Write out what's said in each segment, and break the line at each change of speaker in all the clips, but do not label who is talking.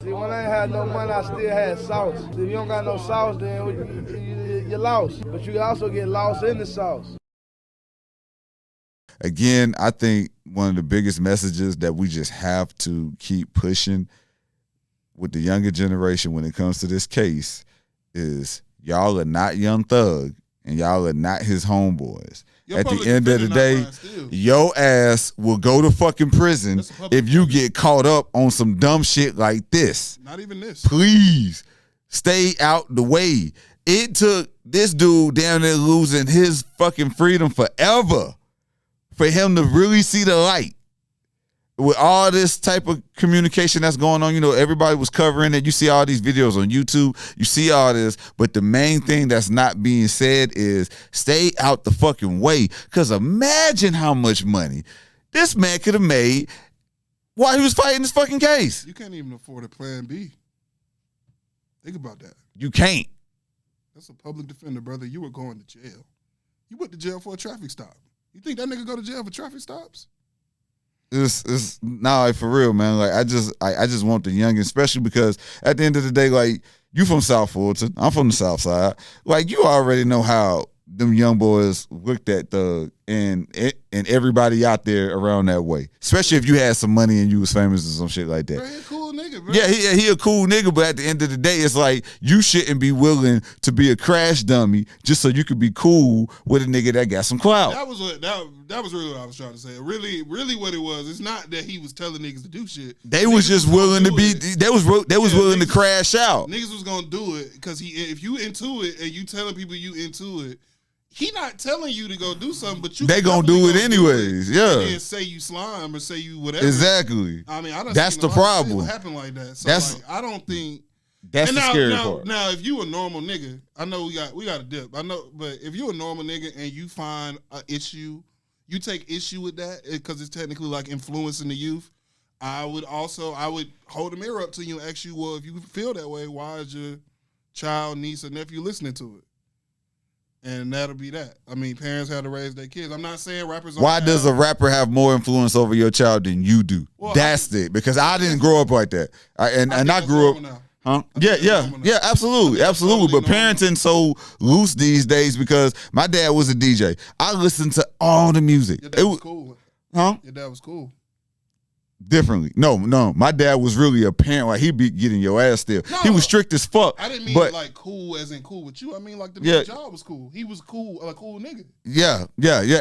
See, when I ain't had no money, I still had sauce. If you don't got no sauce, then you're lost. But you can also get lost in the sauce.
Again, I think one of the biggest messages that we just have to keep pushing with the younger generation when it comes to this case is y'all are not Young Thug and y'all are not his homeboys. At the end of the day, your ass will go to fucking prison if you get caught up on some dumb shit like this.
Not even this.
Please stay out the way. It took this dude down there losing his fucking freedom forever for him to really see the light. With all this type of communication that's going on, everybody was covering it. You see all these videos on YouTube. You see all this. But the main thing that's not being said is stay out the fucking way. Because imagine how much money this man could have made while he was fighting this fucking case.
You can't even afford a plan B. Think about that.
You can't.
That's a public defender, brother. You were going to jail. You went to jail for a traffic stop. You think that nigga go to jail for traffic stops?
It's nah, like, for real, man. Like I just want the young, especially because at the end of the day, like you from South Fulton, I'm from the South Side. Like you already know how them young boys looked at Thug and everybody out there around that way. Especially if you had some money and you was famous or some shit like that.
Bro, he a cool nigga, bro.
Yeah, he a cool nigga, but at the end of the day, it's like you shouldn't be willing to be a crash dummy just so you could be cool with a nigga that got some clout.
That was really what I was trying to say. Really what it was. It's not that he was telling niggas to do shit.
They was just willing to be. They was willing to crash out.
Niggas was gonna do it because if you into it and you telling people you into it. He not telling you to go do something, but you
they gonna do it anyways. Yeah,
and then say you slime or say you whatever.
Exactly.
I mean,
that's the problem.
What happened like that? So I don't think
that's the scary part.
Now, if you a normal nigga, I know we got a dip. I know, but if you a normal nigga and you find an issue, you take issue with that because it's technically like influencing the youth. I would hold a mirror up to you and ask you, well, if you feel that way, why is your child, niece, or nephew listening to it? And that'll be that. I mean, parents have to raise their kids. I'm not saying rappers.
Why does a rapper have more influence over your child than you do? Well, that's it. Because I didn't grow up like that. I grew up.
Now.
Huh? Yeah, absolutely. But parenting so loose these days because my dad was a DJ. I listened to all the music.
Your dad was cool.
Huh?
Your dad was cool.
Differently. No. My dad was really a parent. Like, he'd be getting your ass still. No, he was strict as fuck.
I didn't mean like cool as in cool with you. I mean like the job was cool. He was cool, a cool nigga.
Yeah,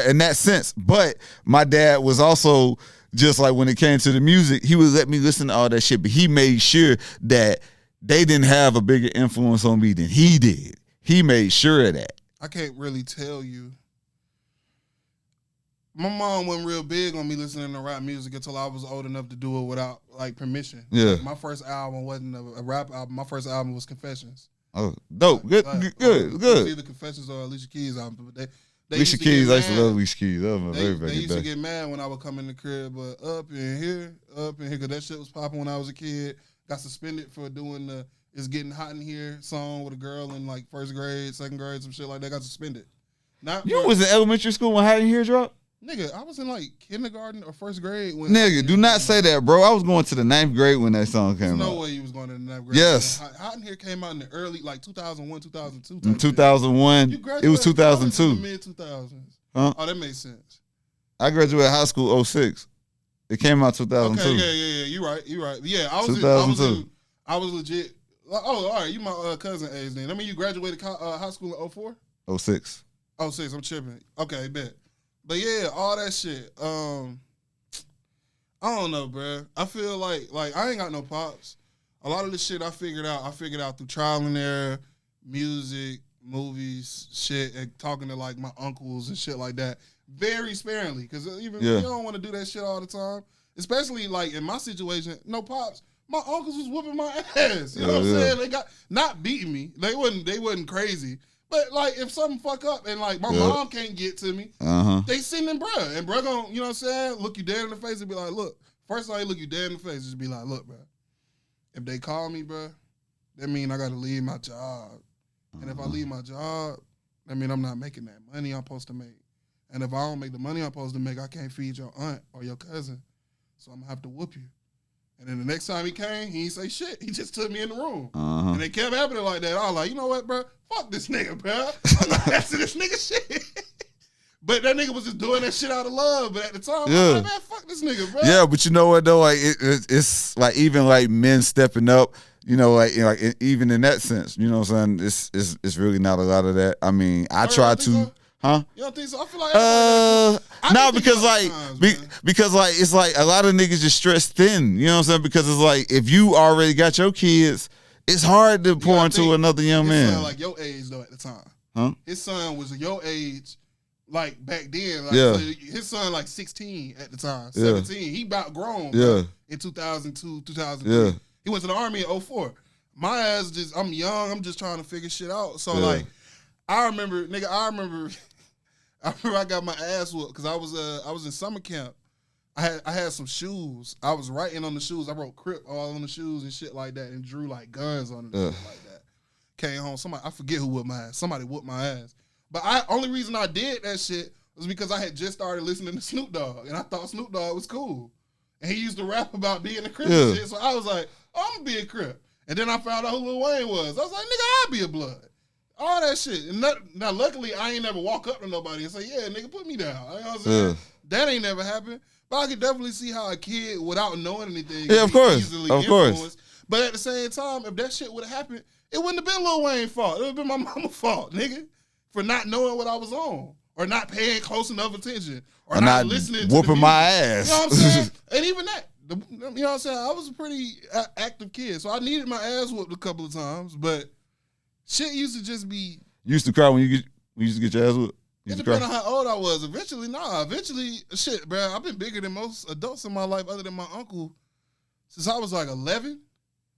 in that sense. But my dad was also just like when it came to the music, he would let me listen to all that shit, but he made sure that they didn't have a bigger influence on me than he did. He made sure of that.
I can't really tell you. My mom wasn't real big on me listening to rap music until I was old enough to do it without like permission.
Yeah.
Like, my first album wasn't a rap album. My first album was Confessions.
Oh, dope. Good.
Either Confessions or Alicia Keys album. But they
Alicia Keys, I used to love Alicia Keys.
They used to get mad when I would come in the crib, but up in here, because that shit was popping when I was a kid. Got suspended for doing the "It's Getting Hot in Here" song with a girl in like first grade, second grade, some shit like that. Got suspended.
You was in elementary school when Hot in Here dropped?
Nigga, I was in like kindergarten or first grade when.
Nigga, do not say that, bro. I was going to the 9th grade when that song came out.
There's no way you was going to the 9th grade.
Yes.
Hot in Here came out in the early, like 2001, 2002.
In 2001, it was 2002.
In the mid 2000s. Huh? Oh, that makes sense.
I graduated high school 06. It came out 2002.
Okay, yeah. You're right. Yeah, I was
2002.
I was legit. Oh, all right. You my cousin age then. I mean, you graduated high school in 04?
06.
06, I'm tripping. Okay, bet. But yeah, all that shit. I don't know, bro. I feel like I ain't got no pops. A lot of the shit I figured out through trial and error, music, movies, shit, and talking to like my uncles and shit like that. Very sparingly, because even you don't want to do that shit all the time. Especially like in my situation, no pops. My uncles was whooping my ass. You know what I'm saying? They got not beating me. They wasn't crazy. But like if something fuck up and like my mom can't get to me, they sending bruh. And bruh gon', you know what I'm saying, look you dead in the face and be like, look, first time he look you dead in the face, just be like, look, bruh, if they call me, bruh, that mean I gotta leave my job. And if I leave my job, that mean I'm not making that money I'm supposed to make. And if I don't make the money I'm supposed to make, I can't feed your aunt or your cousin. So I'm gonna have to whoop you. And then the next time he came, he didn't say shit. He just took me in the room.
Uh-huh.
And they kept happening like that. I was like, you know what, bro? Fuck this nigga, bro. I'm not asking this nigga shit. But that nigga was just doing that shit out of love. But at the time, I was like, man, fuck this nigga, bro.
Yeah, but you know what though? Like it's like even like men stepping up. You know, like even in that sense, you know what I'm saying? It's really not a lot of that. I mean, I try to,
so?
huh?
You don't think so? I feel like
no, because like because like it's like a lot of niggas just stretched thin. You know what I'm saying? Because it's like if you already got your kids, it's hard to pour into another young man.
His son like your age though at the time.
Huh?
His son was your age, like back then. Like,
Yeah.
so his son like 16 at the time, 17. He about grown.
Yeah.
Bro, in 2002, 2003.
Yeah.
He went to the Army in 2004. My ass just, I'm young. I'm just trying to figure shit out. So
Yeah.
like, I remember I got my ass whooped because I was in summer camp. I had some shoes. I was writing on the shoes. I wrote Crip all on the shoes and shit like that, and drew like guns on it and shit like that. Came home. I forget who whooped my ass. Somebody whooped my ass. But only reason I did that shit was because I had just started listening to Snoop Dogg, and I thought Snoop Dogg was cool. And he used to rap about being a Crip and shit. So I was like, oh, I'm gonna be a Crip. And then I found out who Lil Wayne was. I was like, nigga, I'll be a blood. All that shit. And now, luckily, I ain't never walk up to nobody and say, yeah, nigga, put me down. You know what I'm saying? That ain't never happened. But I could definitely see how a kid, without knowing anything,
of course.
Easily influenced. But at the same time, if that shit would have happened, it wouldn't have been Lil Wayne's fault. It would have been my mama's fault, nigga, for not knowing what I was on, or not paying close enough attention, or not listening to
whooping my ass.
You know what I'm saying? And even that. You know what I'm saying? I was a pretty active kid, so I needed my ass whooped a couple of times, but shit used to just be...
You used to cry when you used to get your ass whooped?
It depends on how old I was. Eventually, shit, bro, I've been bigger than most adults in my life other than my uncle since I was like 11.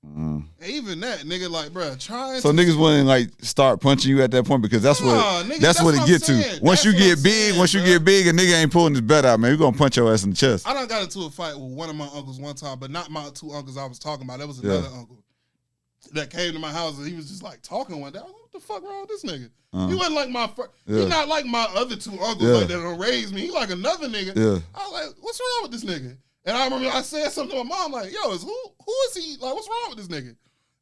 And even that, nigga, like, bro, trying
so niggas wouldn't like start punching you at that point because that's that's what it get to. Once you get big, a nigga ain't pulling his bet out, man. You gonna punch your ass in the chest.
I done got into a fight with one of my uncles one time, but not my two uncles I was talking about. That was another uncle that came to my house and he was just like talking one day. I was like, what the fuck wrong with this nigga? He wasn't like my first. He not like my other two uncles like that done raised me. He like another nigga. I was like, what's wrong with this nigga? And I remember I said something to my mom like, yo, who is he? Like, what's wrong with this nigga?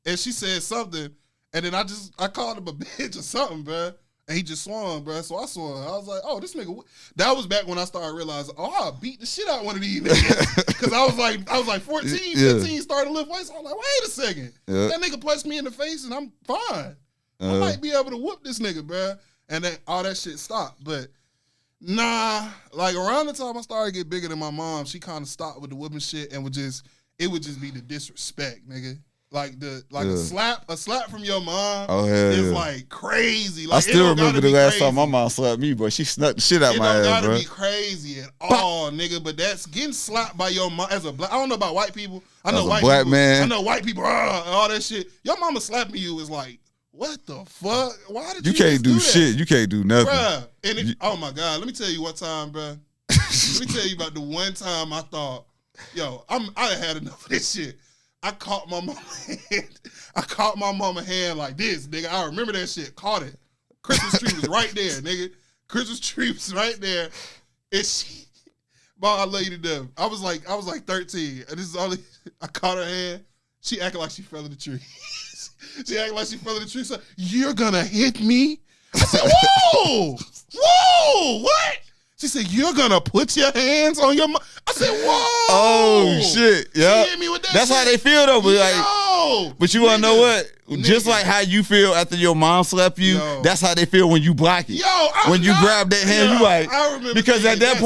And she said something, and then I called him a bitch or something, bro. And he just swung, bro. So I swung. I was like, oh, this nigga. That was back when I started realizing, oh, I beat the shit out one of these niggas. Because I was like 14, 15, started to lift weights. I was like, wait a second. That nigga punched me in the face, and I'm fine. I might be able to whoop this nigga, bro. And then all that shit stopped. But nah, like around the time I started to get bigger than my mom, she kind of stopped with the whooping shit and it would just be the disrespect, nigga. Like a slap from your mom is like crazy. Like,
I still remember the last time my mom slapped me, but she snuck the shit out my ass, bro. It don't gotta be
crazy at all, nigga. But that's getting slapped by your mom as a black. I don't know about white people. I know white
black
people.
Man.
I know white people. All that shit. Your mama slapping you is like, what the fuck? Why did you?
You can't do shit. You can't do nothing,
bruh. And oh my god, let me tell you one time, bruh. Let me tell you about the one time I thought, yo, I had enough of this shit. I caught my mama hand like this, nigga. I remember that shit. Caught it. Christmas tree was right there, nigga. Christmas tree was right there. And she, boy, I love you to death. I was like 13. And this is only I caught her hand. She acted like she fell in the tree. She acted like she fell in the tree. Said, "You're gonna hit me?" I said, "Whoa, whoa, what?" She said, "You're gonna put your hands on your." I said, "Whoa!"
Oh shit! Yeah,
hit me with that.
That's
shit.
how they feel though. But but you wanna know what? Just like how you feel after your mom slapped you, that's how they feel when you block it. When you grab that hand, you like because at that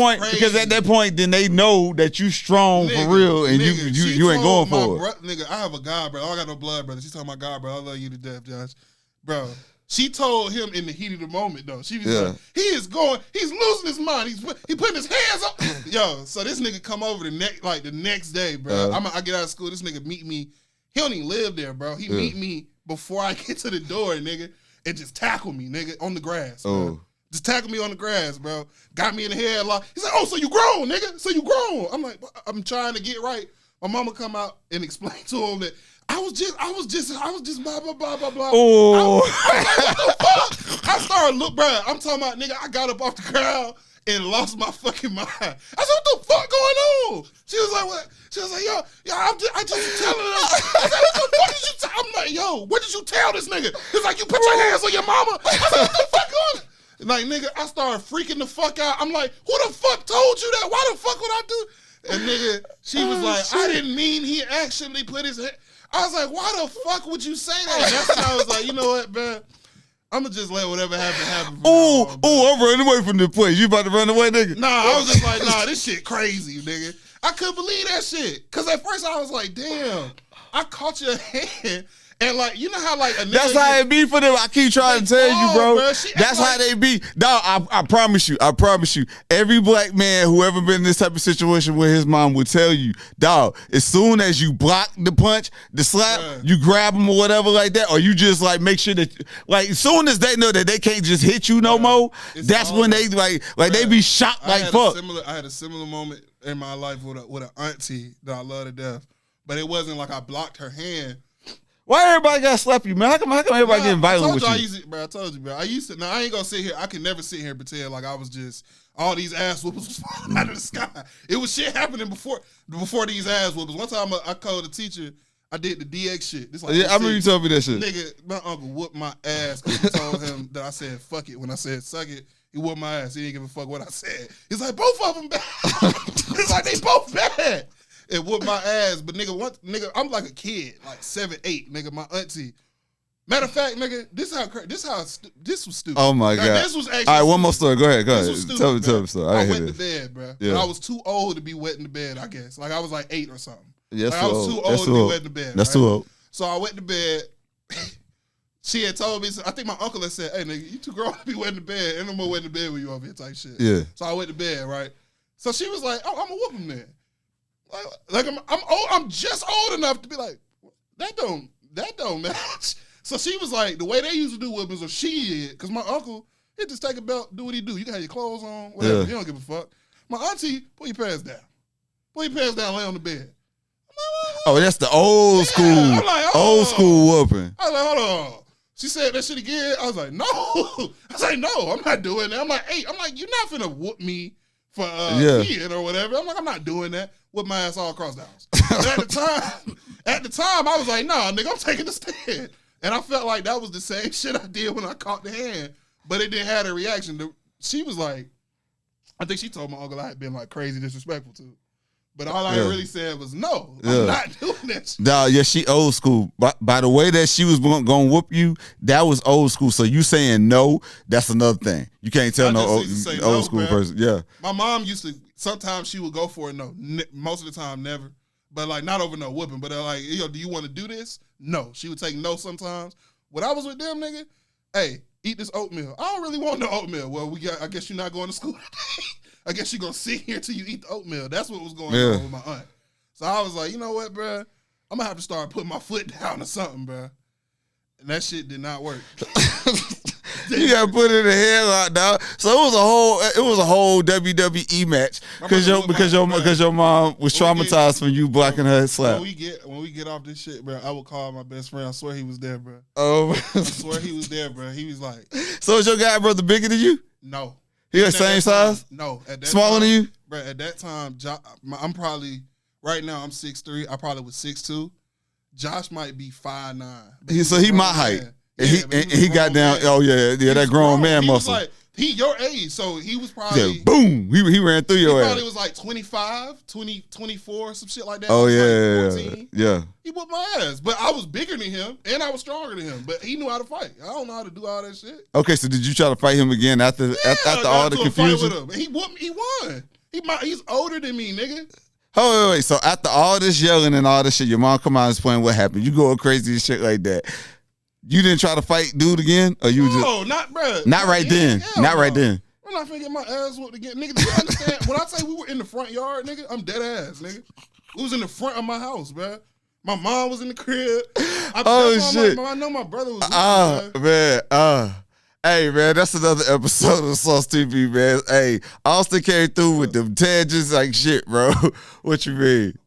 point, then they know that you strong for real, and you ain't going for it.
Nigga, I have a god brother. I don't got no blood brother. She's talking about god brother. I love you to death, Josh, bro. She told him in the heat of the moment, though. She was like, he's losing his mind. He putting his hands up. Yo, so this nigga come over the next day, bro. I get out of school. This nigga meet me. He don't even live there, bro. He meet me before I get to the door, nigga, and just tackle me, nigga, on the grass, bro. Just tackle me on the grass, bro. Got me in the headlock. He said, "Oh, so you grown, nigga? So you grown?" I'm like, I'm trying to get right. My mama come out and explain to him that I was just blah, blah, blah, blah, blah.
Oh.
I was like, what the fuck? I started bro, I'm talking about, nigga, I got up off the ground and lost my fucking mind. I said, what the fuck going on? She was like, what? She was like, yo, I just telling her. I said, what the fuck did you tell? I'm like, yo, what did you tell this nigga? He's like, you put your hands on your mama? I said, what the fuck going on? Like, nigga, I started freaking the fuck out. I'm like, who the fuck told you that? Why the fuck would I do? And nigga, she was like, shit. I didn't mean he actually put his hand. I was like, why the fuck would you say that? And that's when I was like, you know what, man? I'm going to just let whatever happen.
I'm running away from this place. You about to run away, nigga?
Nah, I was just like, nah, this shit crazy, nigga. I couldn't believe that shit. Because at first I was like, damn, I caught your hand. And like, you know how like a nigga
that's how it be for them. I keep trying to tell you, bro. That's how they be. Dog, I promise you. Every black man who ever been in this type of situation where his mom would tell you, dog, as soon as you block the punch, the slap, you grab them or whatever like that, or you just like make sure that, like, as soon as they know that they can't just hit you no more, that's when they like they be shocked like fuck.
I had a similar moment in my life with an auntie that I love to death, but it wasn't like I blocked her hand.
Why everybody got to slap you, man? How come everybody getting violent with you?
I told you, bro. I used to. Now I ain't gonna sit here. I can never sit here and pretend like I was just all these ass whoopers was falling out of the sky. It was shit happening before these ass whoopers. One time I called the teacher. I did the DX shit. This like
I remember you told me that shit.
Nigga, my uncle whooped my ass because I told him that I said fuck it when I said suck it. He whooped my ass. He didn't give a fuck what I said. He's like, both of them bad. It's like they both bad. It whooped my ass, but nigga, I'm like a kid, like 7, 8, nigga. My auntie. Matter of fact, nigga, this was stupid.
Oh my god,
this was actually.
All right, one more story. Go ahead.
Stupid,
tell me the story.
I wet the bed, bro. Yeah. But I was too old to be wet in the bed. I guess, like I was like 8 or something.
Yeah,
like, I was too old to be wet in the bed.
That's too old.
So I went to bed. She had told me. I think my uncle had said, "Hey, nigga, you too grown to be wet in the bed. Ain't no more wet in the bed when you over here," type shit.
Yeah.
So I went to bed, right? So she was like, "Oh, I'm gonna whoop him then." Like I'm old. I'm just old enough to be like, that don't match. So she was like, the way they used to do whoopings, or she did, because my uncle, he'd just take a belt, do what he do. You can have your clothes on, whatever. Yeah. He don't give a fuck. My auntie, pull your pants down. Pull your pants down, lay on the bed.
Oh, that's the old school. I'm like, old school whooping.
I was like, hold on. She said that shit again. I was like, no. I was like, no, I'm not doing that. I'm like, 8. I'm like, you're not finna whoop me for peeing or whatever. I'm like, I'm not doing that. Whoop my ass all across the house. At the time, I was like, nah, nigga, I'm taking the stand. And I felt like that was the same shit I did when I caught the hand, but it didn't have a reaction. She was like, I think she told my uncle I had been like crazy disrespectful to. But all I really said was, no, I'm not doing that shit.
Nah, yeah, she old school. By the way that she was going to whoop you, that was old school. So you saying no, that's another thing. You can't tell no old school person. Yeah.
My mom used to, sometimes she would go for it, no. Most of the time, never. But like, not over no whooping. But like, yo, do you want to do this? No. She would take no sometimes. When I was with them, nigga, hey, eat this oatmeal. I don't really want no oatmeal. Well, I guess you're not going to school today. I guess you're going to sit here till you eat the oatmeal. That's what was going on with my aunt. So I was like, you know what, bro? I'm going to have to start putting my foot down or something, bro. And that shit did not work.
You got to put it in the headlock, dog. So it was a whole WWE match because your mom was traumatized from you blocking her slap.
When we get off this shit, bro, I would call my best friend. I swear he was there, bro.
Oh,
I swear he was there, bro. He was like,
so is your guy brother bigger than you?
No.
He the same size?
No. At that
smaller than you?
Bro, at that time, I'm probably, right now I'm 6'3". I probably was 6'2". Josh might be 5'9".
So he my height. Yeah, and he got down. Man. Oh yeah, that grown man muscle.
Like, he your age, so he was probably
boom. He ran through your ass.
He probably was like 25, 20, 24, some shit like that.
Oh yeah.
He whooped my ass, but I was bigger than him and I was stronger than him. But he knew how to fight. I don't know how to do all that shit.
Okay, so did you try to fight him again after all the confusion?
Fight with him. He whooped me. He won. He's older than me, nigga.
Oh wait. So after all this yelling and all this shit, your mom come out and explain what happened. You go crazy and shit like that. You didn't try to fight dude again? Or you
not bro.
Not right then. Not right then.
I'm not finna get my ass whooped again. Nigga, do you understand? When I say we were in the front yard, nigga, I'm dead ass, nigga. We was in the front of my house, bro. My mom was in the crib.
Shit.
I know my brother was
man. Hey, man, that's another episode of Sauce TV, man. Hey, Austin came through with them tangents like shit, bro. What you mean?